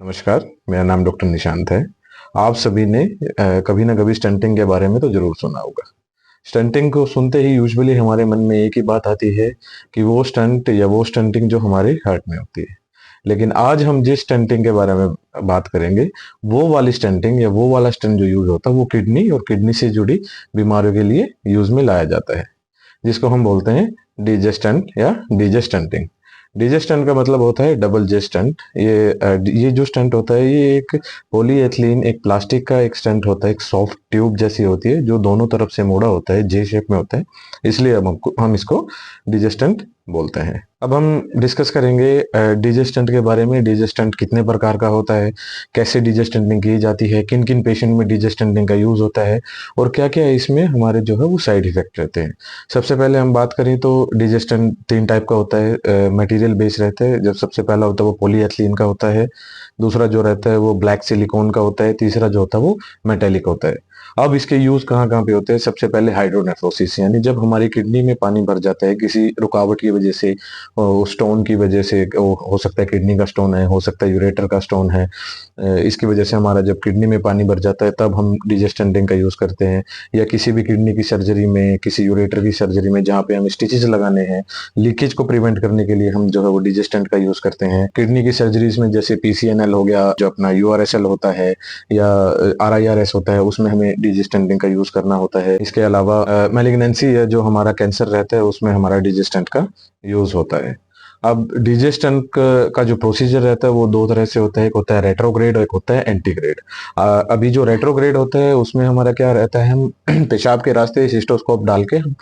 नमस्कार, मेरा नाम डॉक्टर निशांत है। आप सभी ने कभी ना कभी स्टंटिंग के बारे में तो ज़रूर सुना होगा। स्टंटिंग को सुनते ही यूजुअली हमारे मन में एक ही बात आती है कि वो स्टंट या वो स्टंटिंग जो हमारे हार्ट में होती है। लेकिन आज हम जिस स्टंटिंग के बारे में बात करेंगे, वो वाली स्टंटिंग या वो वाला स्टंट जो यूज़ होता है, वो किडनी और किडनी से जुड़ी बीमारियों के लिए यूज़ में लाया जाता है, जिसको हम बोलते हैं डीजे स्टंट या डीजे स्टंटिंग। डीजे स्टंट का मतलब होता है डबल जे स्टंट। ये जो स्टंट होता है, ये एक पॉलीएथिलीन, एक प्लास्टिक का एक स्टंट होता है, एक सॉफ्ट ट्यूब जैसी होती है जो दोनों तरफ से मोड़ा होता है, जे शेप में होता है, इसलिए हम इसको डीजे स्टंट बोलते हैं। अब हम डिस्कस करेंगे डीजे स्टंट के बारे में। डीजे स्टंट कितने प्रकार का होता है, कैसे डीजे स्टंटिंग की जाती है, किन किन पेशेंट में डीजे स्टंटिंग का यूज होता है, और क्या क्या इसमें हमारे जो है वो साइड इफेक्ट रहते हैं। सबसे पहले हम बात करें तो डीजे स्टंट तीन टाइप का होता है, मटेरियल बेस रहता है। जब सबसे पहला होता है वो पॉलीएथिलीन का होता है, दूसरा जो रहता है वो ब्लैक सिलिकॉन का होता है, तीसरा जो होता है वो मेटेलिक होता है। अब इसके यूज कहाँ कहाँ पे होते हैं? सबसे पहले हाइड्रोनेफ्रोसिस, यानी जब हमारी किडनी में पानी भर जाता है किसी रुकावट की वजह से, स्टोन की वजह से, हो सकता है किडनी का स्टोन है, हो सकता है यूरेटर का स्टोन है, इसकी वजह से हमारा जब किडनी में पानी भर जाता है तब हम डीजे स्टंटिंग का यूज करते हैं। या किसी भी किडनी की सर्जरी में, किसी यूरेटर की सर्जरी में जहाँ पे हमें स्टिचेस लगाने हैं, लीकेज को प्रिवेंट करने के लिए हम जो है वो डीजे स्टंट का यूज करते हैं। किडनी की सर्जरीज में जैसे पीसीएनएल हो गया, जो अपना यूआरएसएल होता है, या आरआईआरएस होता है, उसमें हमें डीजे स्टंटिंग का यूज करना होता है। इसके अलावा मैलिग्नेंसी है, जो हमारा कैंसर रहता है, उसमें हमारा डीजे स्टंट का यूज होता है। अब डीजे स्टंट का जो प्रोसीजर रहता है वो दो तरह से होता है, एक होता है रेट्रोग्रेड और एक होता है एंटीग्रेड। अभी जो रेट्रोग्रेड होता है उसमें हमारा क्या रहता है, हम पेशाब के रास्ते सिस्टोस्कोप डाल के हम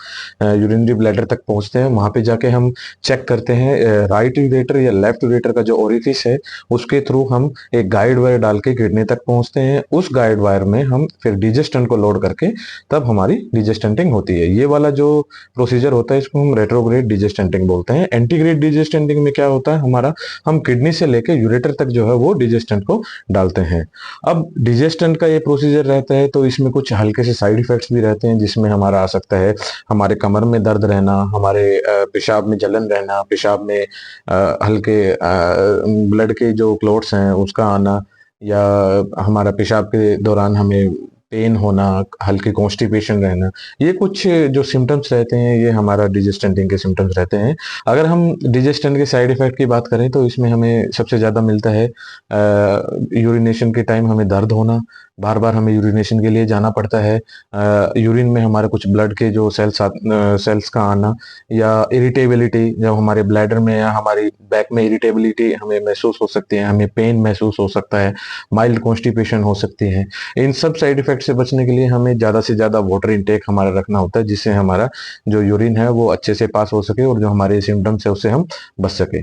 यूरिनरी ब्लैडर तक पहुंचते हैं। वहां पे जाके हम चेक करते हैं राइट यूरेटर या लेफ्ट यूरेटर का जो ओरिफिस है, उसके थ्रू हम एक गाइड वायर डाल के किडनी तक पहुंचते हैं। उस गाइड वायर में हम फिर डीजे स्टंट को लोड करके तब हमारी डीजे स्टंटिंग होती है। ये वाला जो प्रोसीजर होता है इसको हम रेट्रोग्रेड डीजे स्टंटिंग बोलते हैं। एंटीग्रेड डीजे स्टंटिंग में क्या होता है, हमारा हम किडनी से लेके यूरेटर तक जो है वो डीजे स्टंट को डालते हैं। अब डीजे स्टंट का ये प्रोसीजर रहता है तो इसमें कुछ हल्के से साइड इफेक्ट्स भी रहते हैं, जिसमें हमारा आ सकता है हमारे कमर में दर्द रहना, हमारे पेशाब में जलन रहना, पेशाब में हल्के ब्लड के जो क्लॉट्स हैं उसका आना, या हमारा पेशाब के दौरान हमें पेन होना, हल्के कॉन्स्टिपेशन रहना। ये कुछ जो सिम्टम्स रहते हैं ये हमारा डीजे स्टंटिंग के सिम्टम्स रहते हैं। अगर हम डीजे स्टंट के साइड इफेक्ट की बात करें तो इसमें हमें सबसे ज़्यादा मिलता है यूरिनेशन के टाइम हमें दर्द होना, बार बार हमें यूरिनेशन के लिए जाना पड़ता है, यूरिन में हमारे कुछ ब्लड के जो सेल्स का आना, या इरिटेबिलिटी, जब हमारे ब्लैडर में या हमारी बैक में इरिटेबिलिटी हमें महसूस हो सकती है, हमें पेन महसूस हो सकता है, माइल्ड कॉन्स्टिपेशन हो सकती है। इन सब साइड इफेक्ट से बचने के लिए हमें ज़्यादा से ज़्यादा वाटर इंटेक हमारा रखना होता है, जिससे हमारा जो यूरिन है वो अच्छे से पास हो सके और जो हमारे सिम्टम्स है उससे हम बच सके।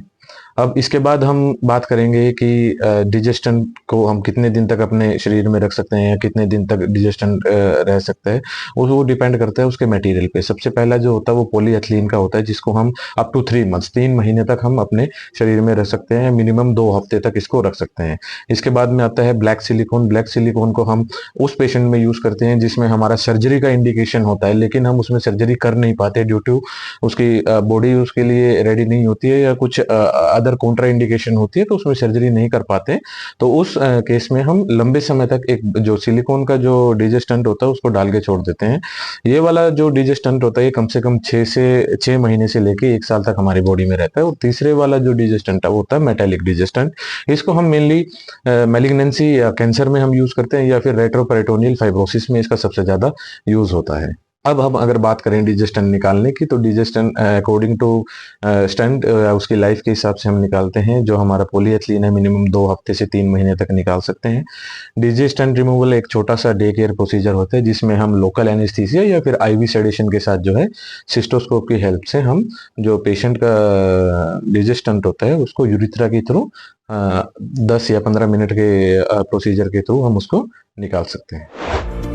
अब इसके बाद हम बात करेंगे कि डिजेस्टन को हम कितने दिन तक अपने शरीर में रख सकते हैं या कितने दिन तक डिजेस्टन रह सकता है। वो डिपेंड करता है उसके मटेरियल पे। सबसे पहला जो होता है वो पॉलीएथिलीन का होता है, जिसको हम अप टू 3 मंथ्स, 3 महीने तक हम अपने शरीर में रख सकते हैं, मिनिमम 2 हफ्ते तक इसको रख सकते हैं। इसके बाद में आता है ब्लैक सिलिकॉन। ब्लैक सिलिकॉन को हम उस पेशेंट में यूज करते हैं जिसमें हमारा सर्जरी का इंडिकेशन होता है, लेकिन हम उसमें सर्जरी कर नहीं पाते ड्यू टू उसकी बॉडी उसके लिए रेडी नहीं होती है, या कुछ अदर कॉन्ट्रा इंडिकेशन होती है तो उसमें सर्जरी नहीं कर पाते। तो उस केस में हम लंबे समय तक एक जो सिलिकॉन का जो डीजे स्टंट होता है उसको डाल के छोड़ देते हैं। ये वाला जो डीजे स्टंट होता है ये कम से कम 6 महीने से लेके 1 साल तक हमारी बॉडी में रहता है। और तीसरे वाला जो डीजे स्टंट है वो होता है मेटेलिक डीजे स्टंट। इसको हम मेनली मैलिग्नेंसी या कैंसर में हम यूज करते हैं, या फिर रेट्रोपेरिटोनियल फाइब्रोसिस में इसका सबसे ज्यादा यूज होता है। अब हम अगर बात करें डीजे स्टंट निकालने की, तो DJ stunt according to stunt उसकी लाइफ के हिसाब से हम निकालते हैं। जो हमारा पॉलीएथिलीन है मिनिमम 2 हफ्ते से 3 महीने तक निकाल सकते हैं। डीजे स्टंट रिमूवल एक छोटा सा डे केयर प्रोसीजर होता है, जिसमें हम लोकल एनेस्थीसिया या फिर आईवी सेडेशन के साथ जो है सिस्टोस्कोप की हेल्प से हम जो पेशेंट का डीजे स्टंट होता है उसको यूरिथ्रा के थ्रू 10 या 15 मिनट के प्रोसीजर के थ्रू हम उसको निकाल सकते हैं।